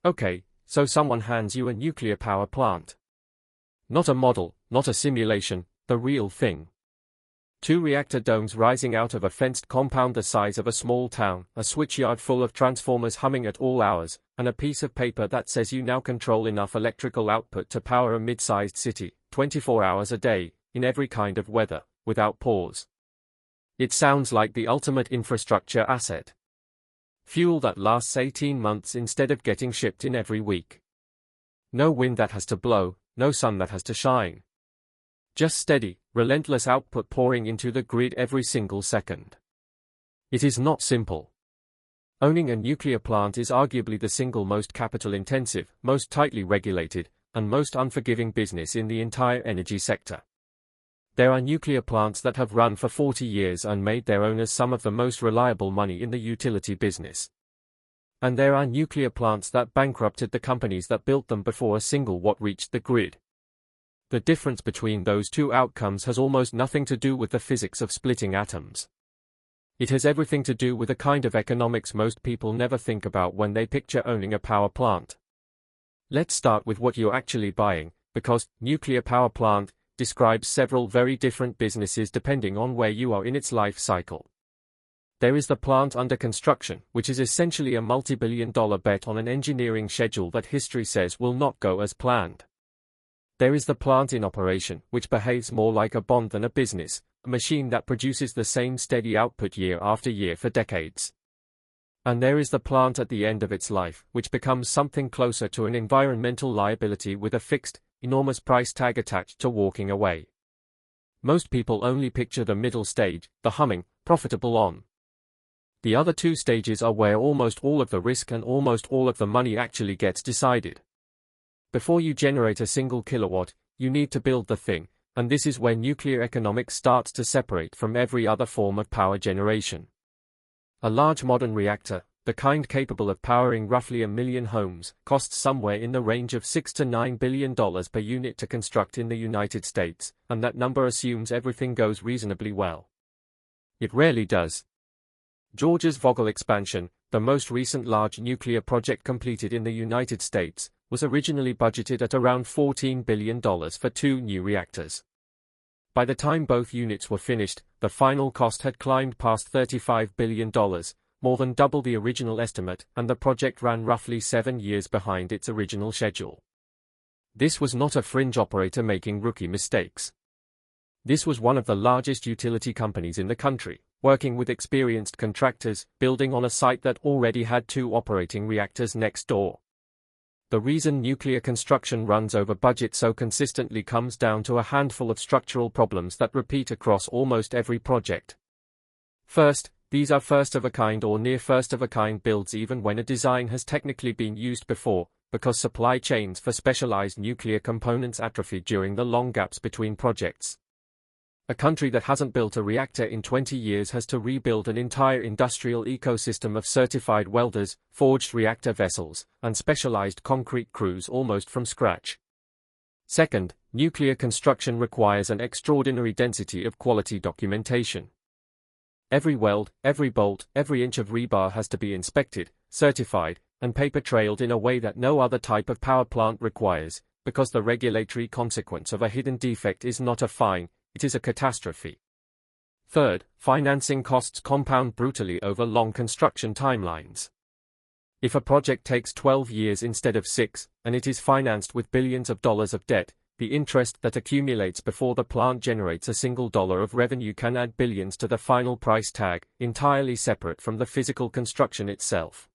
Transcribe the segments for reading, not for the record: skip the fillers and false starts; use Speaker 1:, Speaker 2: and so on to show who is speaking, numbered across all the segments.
Speaker 1: Okay, so someone hands you a nuclear power plant. Not a model, not a simulation, the real thing. Two reactor domes rising out of a fenced compound the size of a small town, a switchyard full of transformers humming at all hours, and a piece of paper that says you now control enough electrical output to power a mid-sized city, 24 hours a day, in every kind of weather, without pause. It sounds like the ultimate infrastructure asset. Fuel that lasts 18 months instead of getting shipped in every week. No wind that has to blow, no sun that has to shine. Just steady, relentless output pouring into the grid every single second. It is not simple. Owning a nuclear plant is arguably the single most capital-intensive, most tightly regulated, and most unforgiving business in the entire energy sector. There are nuclear plants that have run for 40 years and made their owners some of the most reliable money in the utility business. And there are nuclear plants that bankrupted the companies that built them before a single watt reached the grid. The difference between those two outcomes has almost nothing to do with the physics of splitting atoms. It has everything to do with a kind of economics most people never think about when they picture owning a power plant. Let's start with what you're actually buying, because nuclear power plant describes several very different businesses depending on where you are in its life cycle. There is the plant under construction, which is essentially a multi-billion-dollar bet on an engineering schedule that history says will not go as planned. There is the plant in operation, which behaves more like a bond than a business, a machine that produces the same steady output year after year for decades. And there is the plant at the end of its life, which becomes something closer to an environmental liability with a fixed, enormous price tag attached to walking away. Most people only picture the middle stage, the humming, profitable on. The other two stages are where almost all of the risk and almost all of the money actually gets decided. Before you generate a single kilowatt, you need to build the thing, and this is where nuclear economics starts to separate from every other form of power generation. A large modern reactor, the kind capable of powering roughly 1 million homes, costs somewhere in the range of $6 to $9 billion per unit to construct in the United States, and that number assumes everything goes reasonably well. It rarely does. Georgia's Vogtle expansion, the most recent large nuclear project completed in the United States, was originally budgeted at around $14 billion for 2 new reactors. By the time both units were finished, the final cost had climbed past $35 billion, more than double the original estimate, and the project ran roughly 7 years behind its original schedule. This was not a fringe operator making rookie mistakes. This was one of the largest utility companies in the country, working with experienced contractors, building on a site that already had 2 operating reactors next door. The reason nuclear construction runs over budget so consistently comes down to a handful of structural problems that repeat across almost every project. First, these are first-of-a-kind or near first-of-a-kind builds even when a design has technically been used before, because supply chains for specialized nuclear components atrophy during the long gaps between projects. A country that hasn't built a reactor in 20 years has to rebuild an entire industrial ecosystem of certified welders, forged reactor vessels, and specialized concrete crews almost from scratch. Second, nuclear construction requires an extraordinary density of quality documentation. Every weld, every bolt, every inch of rebar has to be inspected, certified, and paper-trailed in a way that no other type of power plant requires, because the regulatory consequence of a hidden defect is not a fine, it is a catastrophe. Third, financing costs compound brutally over long construction timelines. If a project takes 12 years instead of 6, and it is financed with billions of dollars of debt, the interest that accumulates before the plant generates a single dollar of revenue can add billions to the final price tag, entirely separate from the physical construction itself.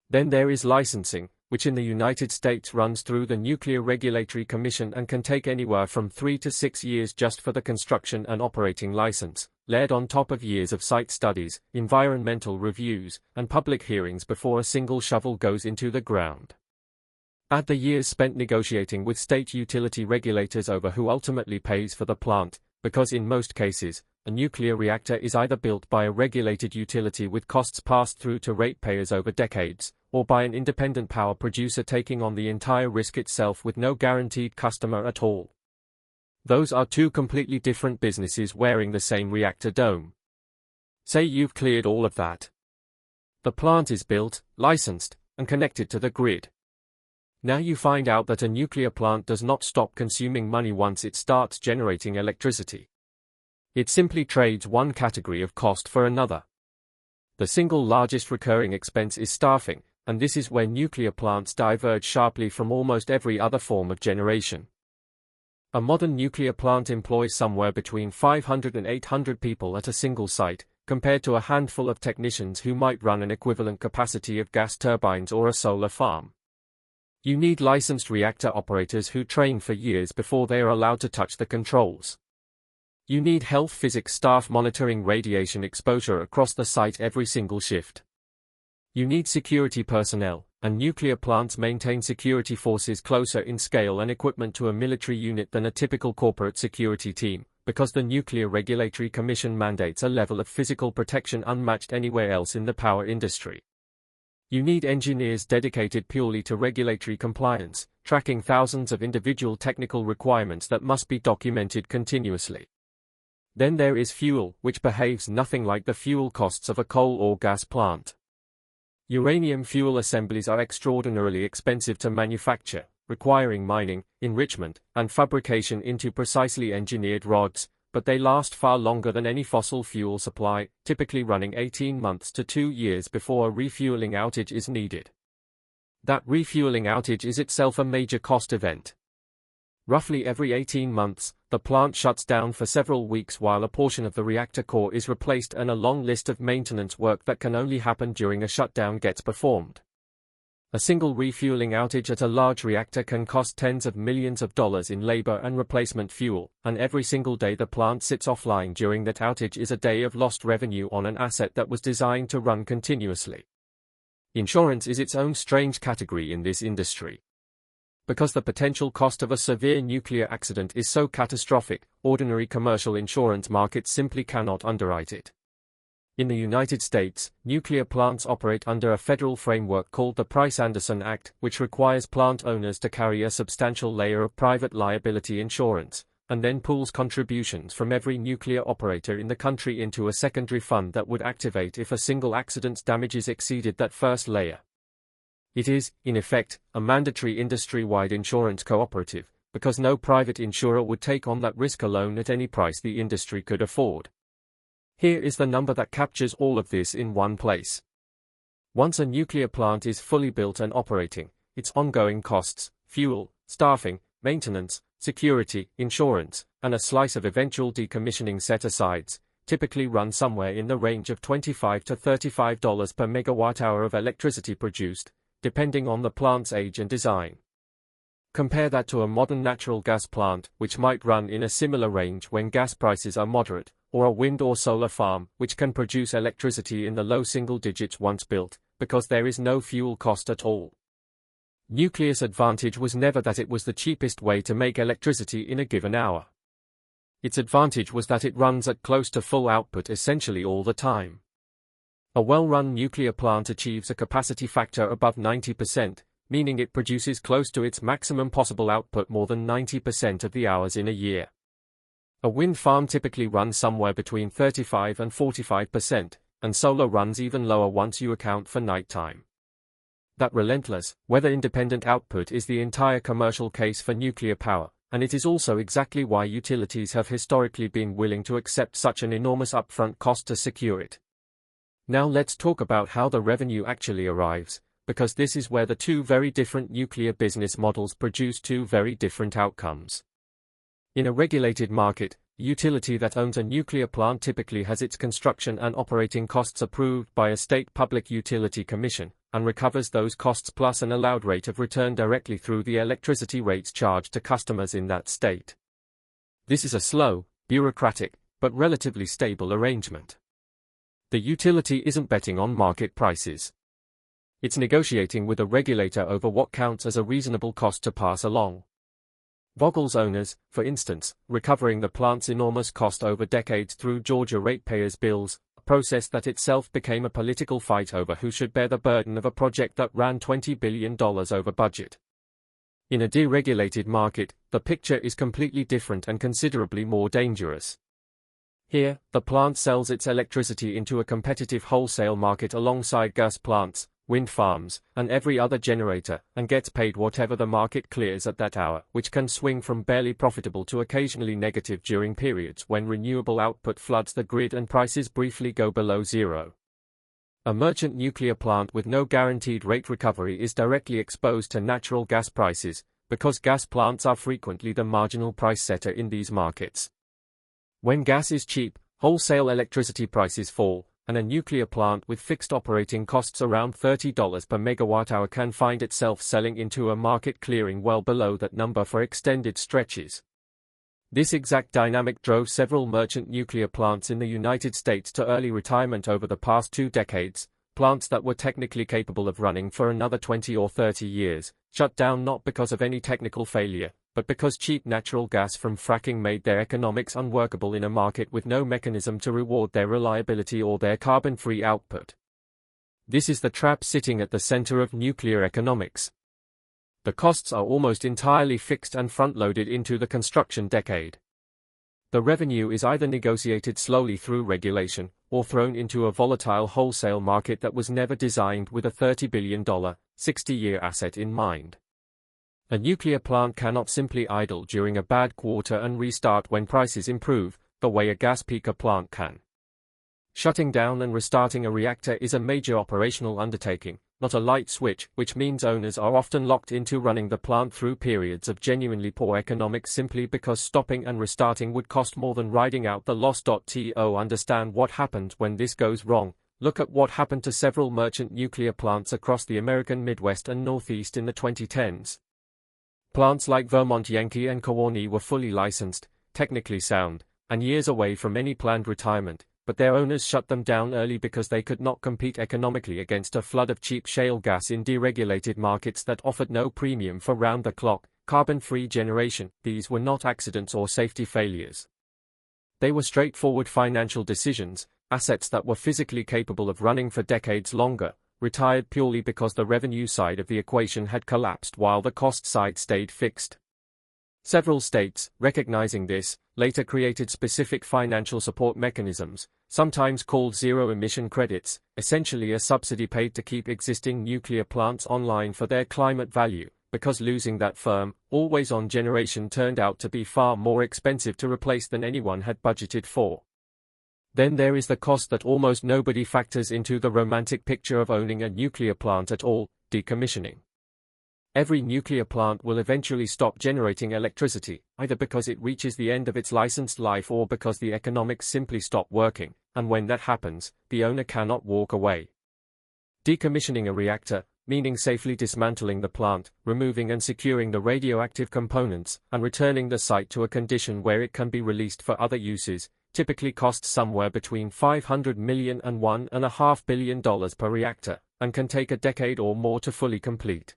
Speaker 1: Then there is licensing, which in the United States runs through the Nuclear Regulatory Commission and can take anywhere from 3 to 6 years just for the construction and operating license, layered on top of years of site studies, environmental reviews, and public hearings before a single shovel goes into the ground. Add the years spent negotiating with state utility regulators over who ultimately pays for the plant, because in most cases, a nuclear reactor is either built by a regulated utility with costs passed through to ratepayers over decades, or by an independent power producer taking on the entire risk itself with no guaranteed customer at all. Those are 2 completely different businesses wearing the same reactor dome. Say you've cleared all of that. The plant is built, licensed, and connected to the grid. Now you find out that a nuclear plant does not stop consuming money once it starts generating electricity. It simply trades one category of cost for another. The single largest recurring expense is staffing, and this is where nuclear plants diverge sharply from almost every other form of generation. A modern nuclear plant employs somewhere between 500 and 800 people at a single site, compared to a handful of technicians who might run an equivalent capacity of gas turbines or a solar farm. You need licensed reactor operators who train for years before they are allowed to touch the controls. You need health physics staff monitoring radiation exposure across the site every single shift. You need security personnel, and nuclear plants maintain security forces closer in scale and equipment to a military unit than a typical corporate security team, because the Nuclear Regulatory Commission mandates a level of physical protection unmatched anywhere else in the power industry. You need engineers dedicated purely to regulatory compliance, tracking thousands of individual technical requirements that must be documented continuously. Then there is fuel, which behaves nothing like the fuel costs of a coal or gas plant. Uranium fuel assemblies are extraordinarily expensive to manufacture, requiring mining, enrichment, and fabrication into precisely engineered rods, but they last far longer than any fossil fuel supply, typically running 18 months to 2 years before a refueling outage is needed. That refueling outage is itself a major cost event. Roughly every 18 months, the plant shuts down for several weeks while a portion of the reactor core is replaced and a long list of maintenance work that can only happen during a shutdown gets performed. A single refueling outage at a large reactor can cost tens of millions of dollars in labor and replacement fuel, and every single day the plant sits offline during that outage is a day of lost revenue on an asset that was designed to run continuously. Insurance is its own strange category in this industry. Because the potential cost of a severe nuclear accident is so catastrophic, ordinary commercial insurance markets simply cannot underwrite it. In the United States, nuclear plants operate under a federal framework called the Price-Anderson Act, which requires plant owners to carry a substantial layer of private liability insurance, and then pools contributions from every nuclear operator in the country into a secondary fund that would activate if a single accident's damages exceeded that first layer. It is, in effect, a mandatory industry-wide insurance cooperative, because no private insurer would take on that risk alone at any price the industry could afford. Here is the number that captures all of this in one place. Once a nuclear plant is fully built and operating, its ongoing costs, fuel, staffing, maintenance, security, insurance, and a slice of eventual decommissioning set-asides, typically run somewhere in the range of $25 to $35 per megawatt-hour of electricity produced, depending on the plant's age and design. Compare that to a modern natural gas plant, which might run in a similar range when gas prices are moderate, or a wind or solar farm, which can produce electricity in the low single digits once built, because there is no fuel cost at all. Nuclear's advantage was never that it was the cheapest way to make electricity in a given hour. Its advantage was that it runs at close to full output essentially all the time. A well-run nuclear plant achieves a capacity factor above 90%, meaning it produces close to its maximum possible output more than 90% of the hours in a year. A wind farm typically runs somewhere between 35 and 45%, and solar runs even lower once you account for nighttime. That relentless, weather-independent output is the entire commercial case for nuclear power, and it is also exactly why utilities have historically been willing to accept such an enormous upfront cost to secure it. Now let's talk about how the revenue actually arrives, because this is where the two very different nuclear business models produce two very different outcomes. In a regulated market, a utility that owns a nuclear plant typically has its construction and operating costs approved by a state public utility commission, and recovers those costs plus an allowed rate of return directly through the electricity rates charged to customers in that state. This is a slow, bureaucratic, but relatively stable arrangement. The utility isn't betting on market prices. It's negotiating with a regulator over what counts as a reasonable cost to pass along. Vogel's owners, for instance, recovering the plant's enormous cost over decades through Georgia ratepayers' bills, a process that itself became a political fight over who should bear the burden of a project that ran $20 billion over budget. In a deregulated market, the picture is completely different and considerably more dangerous. Here, the plant sells its electricity into a competitive wholesale market alongside gas plants, wind farms, and every other generator, and gets paid whatever the market clears at that hour, which can swing from barely profitable to occasionally negative during periods when renewable output floods the grid and prices briefly go below zero. A merchant nuclear plant with no guaranteed rate recovery is directly exposed to natural gas prices, because gas plants are frequently the marginal price setter in these markets. When gas is cheap, wholesale electricity prices fall, and a nuclear plant with fixed operating costs around $30 per megawatt-hour can find itself selling into a market clearing well below that number for extended stretches. This exact dynamic drove several merchant nuclear plants in the United States to early retirement over the past 2 decades, plants that were technically capable of running for another 20 or 30 years, shut down not because of any technical failure, but because cheap natural gas from fracking made their economics unworkable in a market with no mechanism to reward their reliability or their carbon-free output. This is the trap sitting at the center of nuclear economics. The costs are almost entirely fixed and front-loaded into the construction decade. The revenue is either negotiated slowly through regulation, or thrown into a volatile wholesale market that was never designed with a $30 billion, 60-year asset in mind. A nuclear plant cannot simply idle during a bad quarter and restart when prices improve, the way a gas peaker plant can. Shutting down and restarting a reactor is a major operational undertaking, not a light switch, which means owners are often locked into running the plant through periods of genuinely poor economics simply because stopping and restarting would cost more than riding out the loss. To understand what happened when this goes wrong, look at what happened to several merchant nuclear plants across the American Midwest and Northeast in the 2010s. Plants like Vermont Yankee and Kewaunee were fully licensed, technically sound, and years away from any planned retirement, but their owners shut them down early because they could not compete economically against a flood of cheap shale gas in deregulated markets that offered no premium for round-the-clock, carbon-free generation. These were not accidents or safety failures. They were straightforward financial decisions, assets that were physically capable of running for decades longer, retired purely because the revenue side of the equation had collapsed while the cost side stayed fixed. Several states, recognizing this, later created specific financial support mechanisms, sometimes called zero-emission credits, essentially a subsidy paid to keep existing nuclear plants online for their climate value, because losing that firm, always-on generation turned out to be far more expensive to replace than anyone had budgeted for. Then there is the cost that almost nobody factors into the romantic picture of owning a nuclear plant at all: decommissioning. Every nuclear plant will eventually stop generating electricity, either because it reaches the end of its licensed life or because the economics simply stop working, and when that happens, the owner cannot walk away. Decommissioning a reactor, meaning safely dismantling the plant, removing and securing the radioactive components, and returning the site to a condition where it can be released for other uses, typically costs somewhere between $500 million and $1.5 billion per reactor, and can take a decade or more to fully complete.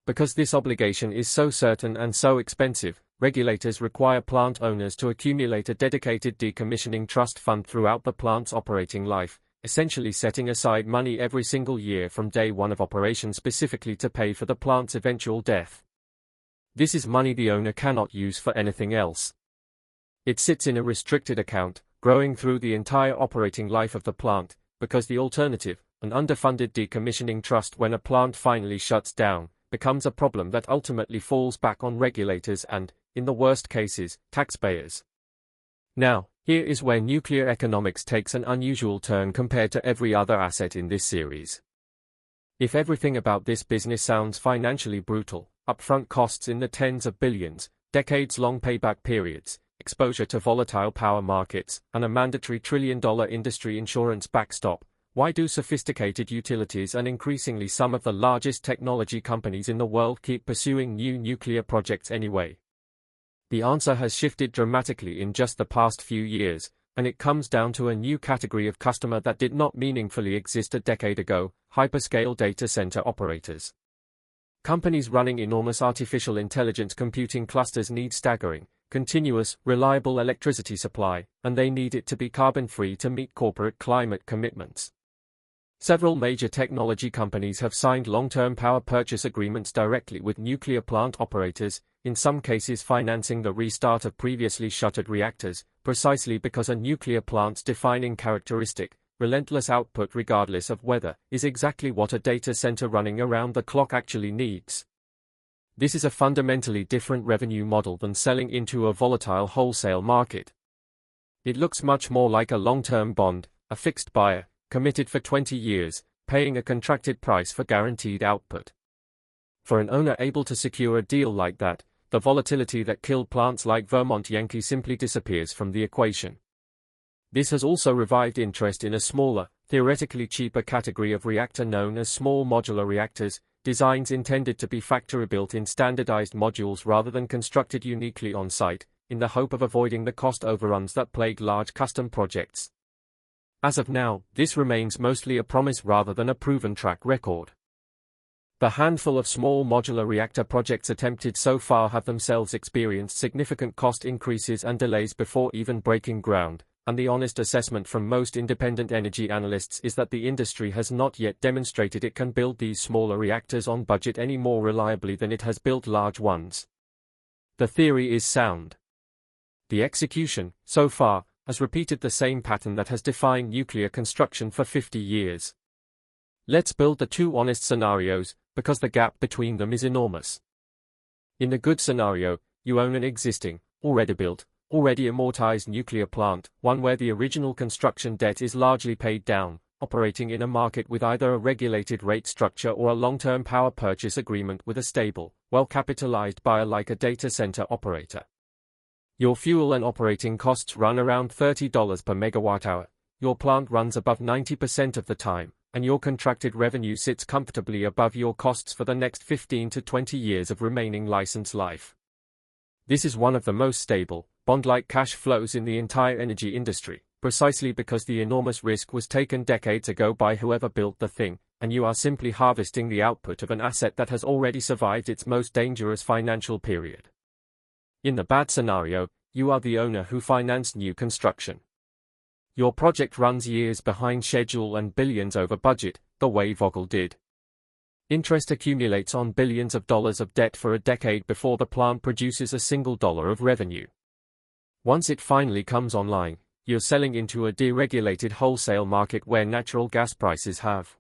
Speaker 1: Because this obligation is so certain and so expensive, regulators require plant owners to accumulate a dedicated decommissioning trust fund throughout the plant's operating life, essentially setting aside money every single year from day one of operation specifically to pay for the plant's eventual death. This is money the owner cannot use for anything else. It sits in a restricted account, growing through the entire operating life of the plant, because the alternative, an underfunded decommissioning trust when a plant finally shuts down, becomes a problem that ultimately falls back on regulators and, in the worst cases, taxpayers. Now, here is where nuclear economics takes an unusual turn compared to every other asset in this series. If everything about this business sounds financially brutal, upfront costs in the tens of billions, decades-long payback periods, exposure to volatile power markets, and a mandatory trillion-dollar industry insurance backstop, why do sophisticated utilities and increasingly some of the largest technology companies in the world keep pursuing new nuclear projects anyway? The answer has shifted dramatically in just the past few years, and it comes down to a new category of customer that did not meaningfully exist a decade ago: hyperscale data center operators. Companies running enormous artificial intelligence computing clusters need staggering, continuous, reliable electricity supply, and they need it to be carbon-free to meet corporate climate commitments. Several major technology companies have signed long-term power purchase agreements directly with nuclear plant operators, in some cases financing the restart of previously shuttered reactors, precisely because a nuclear plant's defining characteristic, relentless output regardless of weather, is exactly what a data center running around the clock actually needs. This is a fundamentally different revenue model than selling into a volatile wholesale market. It looks much more like a long-term bond, a fixed buyer, committed for 20 years, paying a contracted price for guaranteed output. For an owner able to secure a deal like that, the volatility that killed plants like Vermont Yankee simply disappears from the equation. This has also revived interest in a smaller, theoretically cheaper category of reactor known as small modular reactors, designs intended to be factory-built in standardized modules rather than constructed uniquely on-site, in the hope of avoiding the cost overruns that plague large custom projects. As of now, this remains mostly a promise rather than a proven track record. The handful of small modular reactor projects attempted so far have themselves experienced significant cost increases and delays before even breaking ground, and the honest assessment from most independent energy analysts is that the industry has not yet demonstrated it can build these smaller reactors on budget any more reliably than it has built large ones. The theory is sound. The execution, so far, has repeated the same pattern that has defined nuclear construction for 50 years. Let's build the two honest scenarios, because the gap between them is enormous. In the good scenario, you own an existing, already built, already amortized nuclear plant, one where the original construction debt is largely paid down, operating in a market with either a regulated rate structure or a long-term power purchase agreement with a stable, well-capitalized buyer like a data center operator. Your fuel and operating costs run around $30 per megawatt hour, your plant runs above 90% of the time, and your contracted revenue sits comfortably above your costs for the next 15 to 20 years of remaining license life. This is one of the most stable, bond-like cash flows in the entire energy industry, precisely because the enormous risk was taken decades ago by whoever built the thing, and you are simply harvesting the output of an asset that has already survived its most dangerous financial period. In the bad scenario, you are the owner who financed new construction. Your project runs years behind schedule and billions over budget, the way Vogtle did. Interest accumulates on billions of dollars of debt for a decade before the plant produces a single dollar of revenue. Once it finally comes online, you're selling into a deregulated wholesale market where natural gas prices have.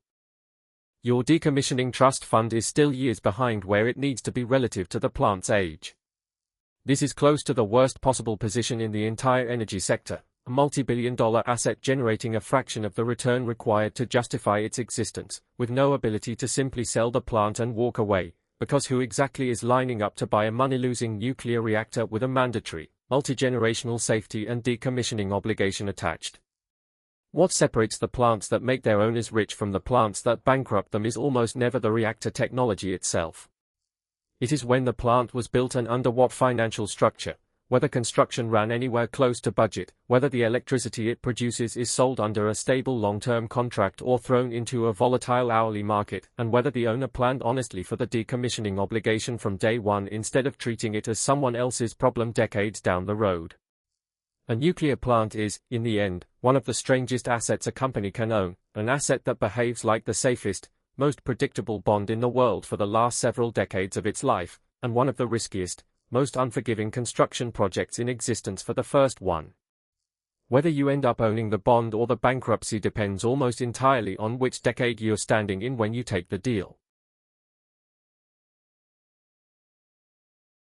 Speaker 1: Your decommissioning trust fund is still years behind where it needs to be relative to the plant's age. This is close to the worst possible position in the entire energy sector. A multi-billion-dollar asset generating a fraction of the return required to justify its existence, with no ability to simply sell the plant and walk away, because who exactly is lining up to buy a money-losing nuclear reactor with a mandatory, multi-generational safety and decommissioning obligation attached? What separates the plants that make their owners rich from the plants that bankrupt them is almost never the reactor technology itself. It is when the plant was built and under what financial structure, whether construction ran anywhere close to budget, whether the electricity it produces is sold under a stable long-term contract or thrown into a volatile hourly market, and whether the owner planned honestly for the decommissioning obligation from day one instead of treating it as someone else's problem decades down the road. A nuclear plant is, in the end, one of the strangest assets a company can own, an asset that behaves like the safest, most predictable bond in the world for the last several decades of its life, and one of the riskiest, most unforgiving construction projects in existence for the first one. Whether you end up owning the bond or the bankruptcy depends almost entirely on which decade you're standing in when you take the deal.